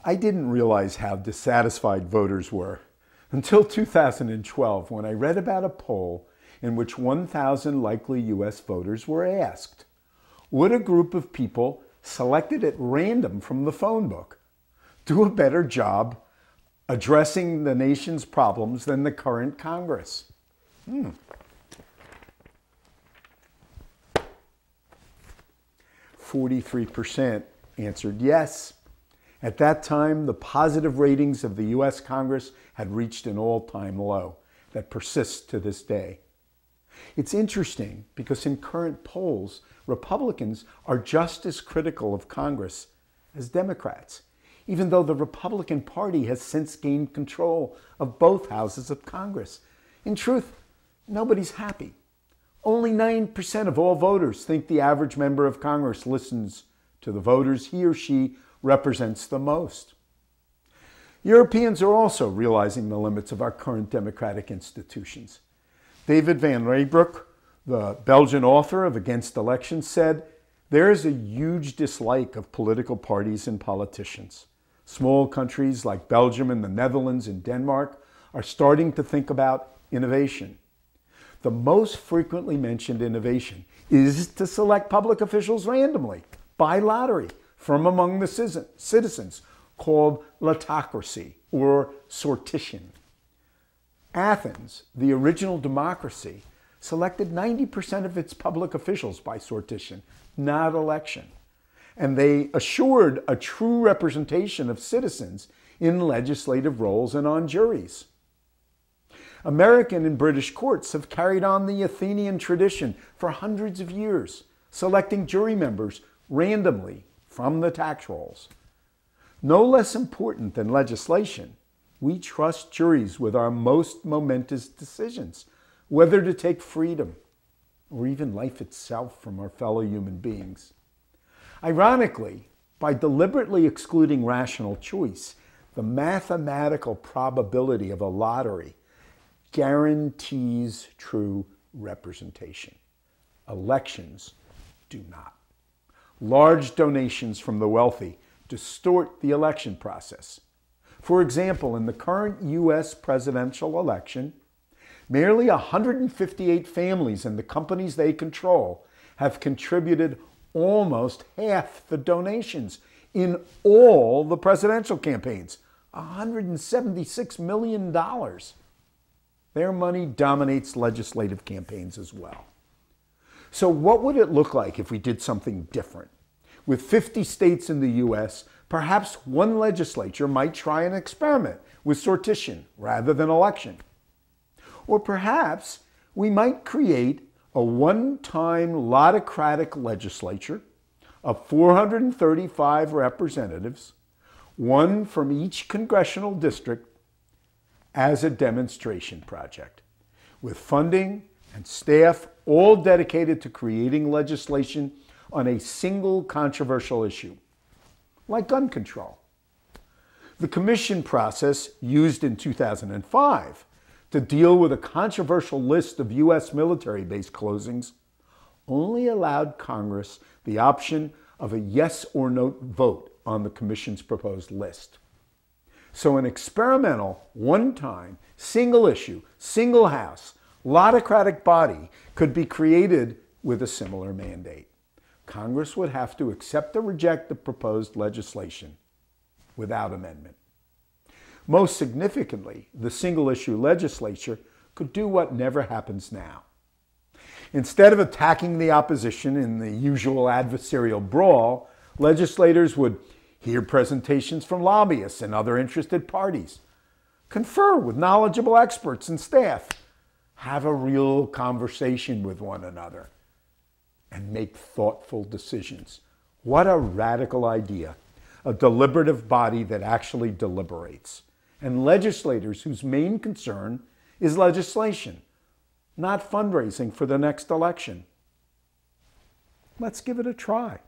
I didn't realize how dissatisfied voters were until 2012 when I read about a poll in which 1,000 likely U.S. voters were asked, would a group of people selected at random from the phone book do a better job addressing the nation's problems than the current Congress? 43% answered yes. At that time, the positive ratings of the U.S. Congress had reached an all-time low that persists to this day. It's interesting because in current polls, Republicans are just as critical of Congress as Democrats, even though the Republican Party has since gained control of both houses of Congress. In truth, nobody's happy. Only 9% of all voters think the average member of Congress listens to the voters he or she represents the most. Europeans are also realizing the limits of our current democratic institutions. David van Reybrouck, the Belgian author of Against Elections, said, "There is a huge dislike of political parties and politicians. Small countries like Belgium and the Netherlands and Denmark are starting to think about innovation. The most frequently mentioned innovation is to select public officials randomly, by lottery, from among the citizens, called latocracy or sortition. Athens, the original democracy, selected 90% of its public officials by sortition, not election. And they assured a true representation of citizens in legislative roles and on juries. American and British courts have carried on the Athenian tradition for hundreds of years, selecting jury members randomly from the tax rolls. No less important than legislation, we trust juries with our most momentous decisions, whether to take freedom or even life itself from our fellow human beings. Ironically, by deliberately excluding rational choice, the mathematical probability of a lottery guarantees true representation. Elections do not. Large donations from the wealthy distort the election process. For example, in the current U.S. presidential election, merely 158 families and the companies they control have contributed almost half the donations in all the presidential campaigns, $176 million. Their money dominates legislative campaigns as well. So what would it look like if we did something different? With 50 states in the U.S., perhaps one legislature might try an experiment with sortition rather than election. Or perhaps we might create a one-time lotocratic legislature of 435 representatives, one from each congressional district, as a demonstration project, with funding and staff all dedicated to creating legislation on a single controversial issue, like gun control. The commission process used in 2005 to deal with a controversial list of U.S. military base closings only allowed Congress the option of a yes or no vote on the commission's proposed list. So an experimental, one-time, single-issue, single-house, lotocratic body could be created with a similar mandate. Congress would have to accept or reject the proposed legislation without amendment. Most significantly, the single-issue legislature could do what never happens now. Instead of attacking the opposition in the usual adversarial brawl, legislators would hear presentations from lobbyists and other interested parties, confer with knowledgeable experts and staff, have a real conversation with one another, and make thoughtful decisions. What a radical idea. A deliberative body that actually deliberates. And legislators whose main concern is legislation, not fundraising for the next election. Let's give it a try.